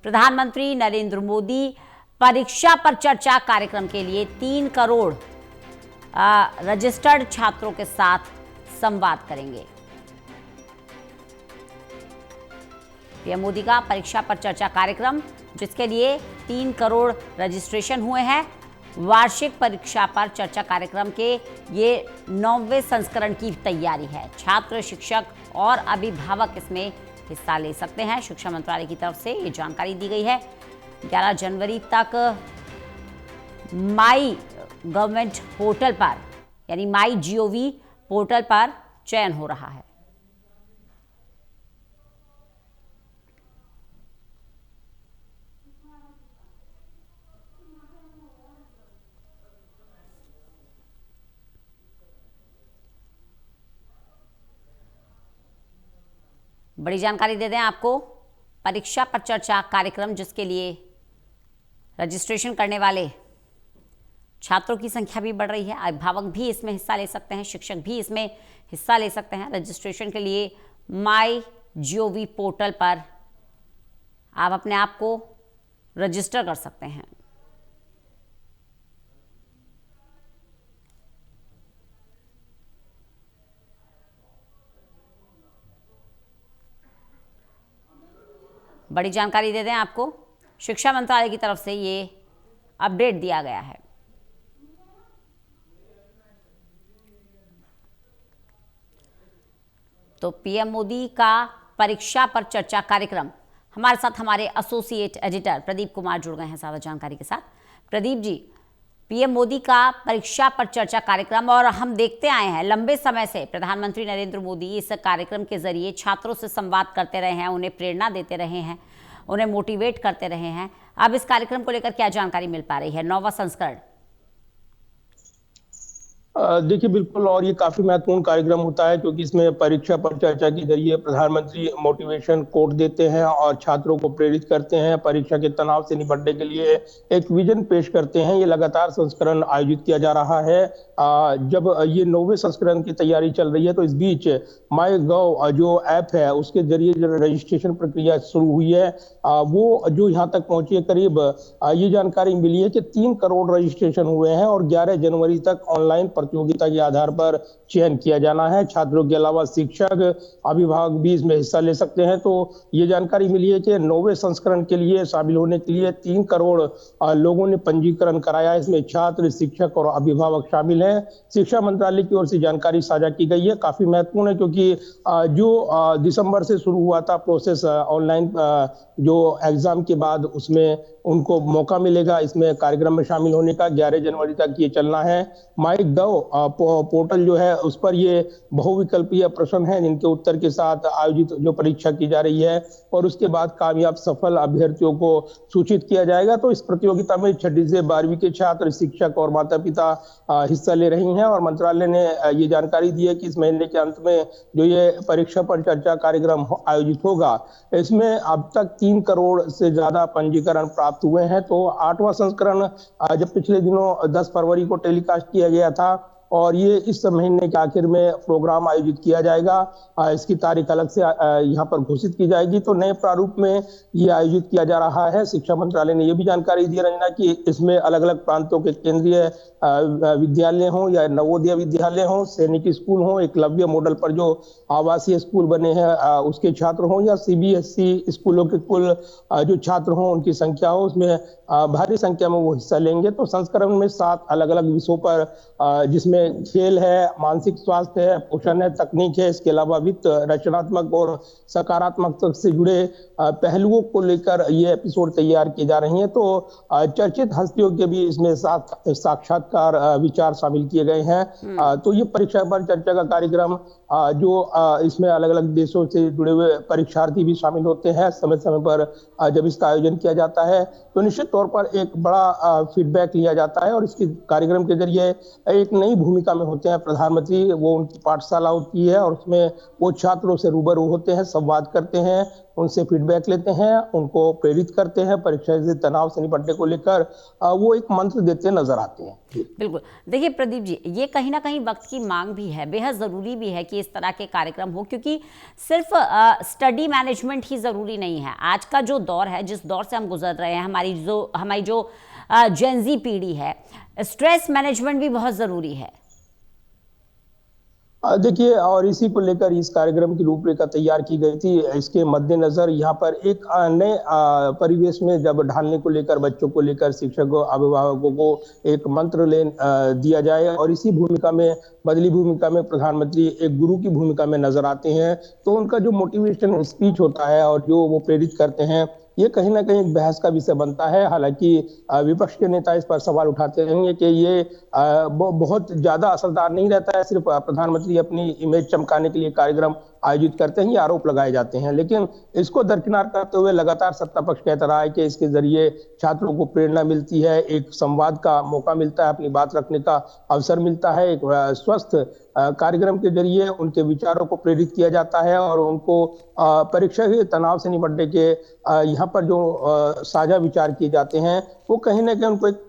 प्रधानमंत्री नरेंद्र मोदी परीक्षा पर चर्चा कार्यक्रम के लिए 3 करोड़ रजिस्टर्ड छात्रों के साथ संवाद करेंगे। पीएम मोदी का परीक्षा पर चर्चा कार्यक्रम, जिसके लिए 3 करोड़ रजिस्ट्रेशन हुए हैं। वार्षिक परीक्षा पर चर्चा कार्यक्रम के ये 9वें संस्करण की तैयारी है। छात्र, शिक्षक और अभिभावक इसमें हिस्सा ले सकते हैं। शिक्षा मंत्रालय की तरफ से ये जानकारी दी गई है। 11 जनवरी तक माई गवर्नमेंट पोर्टल पर, यानी माई GOV पोर्टल पर चयन हो रहा है। बड़ी जानकारी दे दें आपको, परीक्षा पर चर्चा कार्यक्रम, जिसके लिए रजिस्ट्रेशन करने वाले छात्रों की संख्या भी बढ़ रही है। अभिभावक भी इसमें हिस्सा ले सकते हैं, शिक्षक भी इसमें हिस्सा ले सकते हैं। रजिस्ट्रेशन के लिए माई GOV पोर्टल पर आप अपने आप को रजिस्टर कर सकते हैं। बड़ी जानकारी दे दें आपको, शिक्षा मंत्रालय की तरफ से ये अपडेट दिया गया है। तो पीएम मोदी का परीक्षा पर चर्चा कार्यक्रम, हमारे साथ हमारे एसोसिएट एडिटर प्रदीप कुमार जुड़ गए हैं ज्यादा जानकारी के साथ। प्रदीप जी, पीएम मोदी का परीक्षा पर चर्चा कार्यक्रम, और हम देखते आए हैं लंबे समय से प्रधानमंत्री नरेंद्र मोदी इस कार्यक्रम के जरिए छात्रों से संवाद करते रहे हैं, उन्हें प्रेरणा देते रहे हैं, उन्हें मोटिवेट करते रहे हैं। अब इस कार्यक्रम को लेकर क्या जानकारी मिल पा रही है? 9वां संस्करण। देखिए, बिल्कुल, और ये काफी महत्वपूर्ण कार्यक्रम होता है क्योंकि इसमें परीक्षा पर चर्चा के जरिए प्रधानमंत्री मोटिवेशन कोट देते हैं और छात्रों को प्रेरित करते हैं। परीक्षा के तनाव से निपटने के लिए एक विजन पेश करते हैं। ये लगातार संस्करण आयोजित किया जा रहा है। जब ये 9वें संस्करण की तैयारी चल रही है, तो इस बीच माई गव जो ऐप है, उसके जरिए जो रजिस्ट्रेशन प्रक्रिया शुरू हुई है, वो जो यहाँ तक पहुंची है, करीब ये जानकारी मिली है कि 3 करोड़ रजिस्ट्रेशन हुए हैं और 11 जनवरी तक ऑनलाइन प्रतियोगिता के आधार पर चयन किया जाना है। छात्रों के अलावा शिक्षक, अभिभावक भी इसमें हिस्सा ले सकते हैं। तो ये जानकारी मिली है कि 9वें संस्करण के लिए शामिल होने के लिए 3 करोड़ लोगों ने पंजीकरण कराया। इसमें छात्र, शिक्षक और अभिभावक शामिल हैं। शिक्षा मंत्रालय की ओर से जानकारी साझा की गई है। काफी महत्वपूर्ण है क्योंकि जो दिसंबर से शुरू हुआ था प्रोसेस ऑनलाइन जो एग्जाम के बाद, उसमें उनको मौका मिलेगा इसमें कार्यक्रम में शामिल होने का। 11 जनवरी तक ये चलना है। माई गव पोर्टल जो है, उस पर ये बहुविकल्पीय प्रश्न है जिनके उत्तर के साथ आयोजित जो परीक्षा की जा रही है, और उसके बाद कामयाब सफल अभ्यर्थियों को सूचित किया जाएगा। तो इस प्रतियोगिता में 6वीं से 12वीं के छात्र, शिक्षक और माता पिता हिस्सा ले रही हैं। और मंत्रालय ने ये जानकारी दी है कि इस महीने के अंत में जो ये परीक्षा पर चर्चा कार्यक्रम आयोजित होगा, इसमें अब तक 3 करोड़ से ज्यादा पंजीकरण प्राप्त हुए हैं। तो 8वां संस्करण जब पिछले दिनों 10 फरवरी को टेलीकास्ट किया गया था, और ये इस महीने के आखिर में प्रोग्राम आयोजित किया जाएगा। इसकी तारीख अलग से यहाँ पर घोषित की जाएगी। तो नए प्रारूप में ये आयोजित किया जा रहा है। शिक्षा मंत्रालय ने ये भी जानकारी दी रंजना कि इसमें अलग अलग प्रांतों के केंद्रीय विद्यालय हों या नवोदय विद्यालय हों, सैनिक स्कूल हों, एकलव्य मॉडल पर जो आवासीय स्कूल बने हैं उसके छात्र हों, या CBSE स्कूलों के कुल जो छात्र हों उनकी संख्या हो, उसमें भारी संख्या में वो हिस्सा लेंगे। तो संस्करण में 7 अलग अलग विषयों पर, जिसमें खेल है, मानसिक स्वास्थ्य है, पोषण है, तकनीक है, इसके अलावा वित्त, रचनात्मक और सकारात्मकता से जुड़े पहलुओं को लेकर ये एपिसोड तैयार किए जा रही हैं। तो चर्चित हस्तियों के भी इसमें साक्षात्कार विचार शामिल किए गए हैं। तो ये परीक्षा पर चर्चा का कार्यक्रम जो इसमें अलग अलग देशों से जुड़े हुए परीक्षार्थी भी शामिल होते हैं। समय समय पर जब इसका आयोजन किया जाता है तो निश्चित तौर पर एक बड़ा फीडबैक लिया जाता है, और इसके कार्यक्रम के जरिए एक नई भूमिका में होते हैं प्रधानमंत्री। वो उनकी पाठशाला होती है और उसमें वो छात्रों से रूबरू होते हैं, संवाद करते हैं, उनसे फीडबैक लेते हैं, उनको प्रेरित करते हैं, परीक्षा से तनाव से निपटने को लेकर वो एक मंत्र देते नजर आते हैं। बिल्कुल। देखिए प्रदीप जी, ये कहीं ना कहीं वक्त की मांग भी है, बेहद ज़रूरी भी है कि इस तरह के कार्यक्रम हो, क्योंकि सिर्फ स्टडी मैनेजमेंट ही ज़रूरी नहीं है। आज का जो दौर है, जिस दौर से हम गुजर रहे हैं, हमारी जो जेनजी पीढ़ी है, स्ट्रेस मैनेजमेंट भी बहुत ज़रूरी है। देखिए, और इसी को लेकर इस कार्यक्रम की रूपरेखा तैयार की गई थी। इसके मद्देनजर यहाँ पर एक नए परिवेश में जब ढालने को लेकर, बच्चों को लेकर शिक्षकों अभिभावकों को एक मंत्र दिया जाए, और इसी भूमिका में, बदली भूमिका में प्रधानमंत्री एक गुरु की भूमिका में नजर आते हैं। तो उनका जो मोटिवेशन स्पीच होता है और जो वो प्रेरित करते हैं, ये कहीं ना कहीं एक बहस का विषय बनता है। हालांकि विपक्ष के नेता इस पर सवाल उठाते रहेंगे कि ये बहुत ज्यादा असरदार नहीं रहता है, सिर्फ प्रधानमंत्री अपनी इमेज चमकाने के लिए कार्यक्रम आयोजित करते हैं, ये आरोप लगाए जाते हैं। लेकिन इसको दरकिनार करते हुए लगातार सत्ता पक्ष कहता रहा है कि इसके जरिए छात्रों को प्रेरणा मिलती है, एक संवाद का मौका मिलता है, अपनी बात रखने का अवसर मिलता है, एक स्वस्थ कार्यक्रम के जरिए उनके विचारों को प्रेरित किया जाता है, और उनको परीक्षा के तनाव से निपटने के यहाँ पर जो साझा विचार किए जाते हैं, वो कहीं ना कहीं उनको एक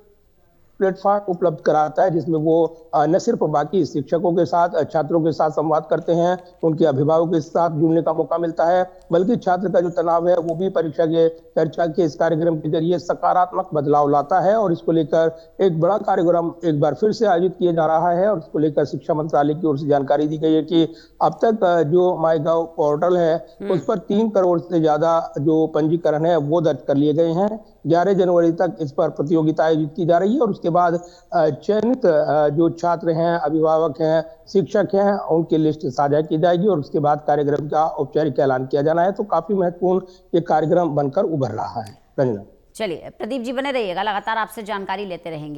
प्लेटफॉर्म उपलब्ध कराता है, जिसमें वो न सिर्फ बाकी शिक्षकों के साथ, छात्रों के साथ संवाद करते हैं, उनके अभिभावकों के साथ जुड़ने का मौका मिलता है, बल्कि छात्र का जो तनाव है वो भी परीक्षा के चर्चा के इस कार्यक्रम के जरिए सकारात्मक बदलाव लाता है। और इसको लेकर एक बड़ा कार्यक्रम एक बार फिर से आयोजित किया जा रहा है, और इसको लेकर शिक्षा मंत्रालय की ओर से जानकारी दी गई है कि अब तक जो माईगव पोर्टल है उस पर 3 करोड़ से ज्यादा जो पंजीकरण है वो दर्ज कर लिए गए हैं। 11 जनवरी तक इस पर प्रतियोगिता आयोजित की जा रही है, और उसके बाद चयनित जो छात्र हैं, अभिभावक हैं, शिक्षक हैं, उनकी लिस्ट साझा की जाएगी, और उसके बाद कार्यक्रम का औपचारिक ऐलान किया जाना है। तो काफी महत्वपूर्ण ये कार्यक्रम बनकर उभर रहा है। रंजना, चलिए प्रदीप जी, बने रहिएगा, लगातार आपसे जानकारी लेते रहेंगे।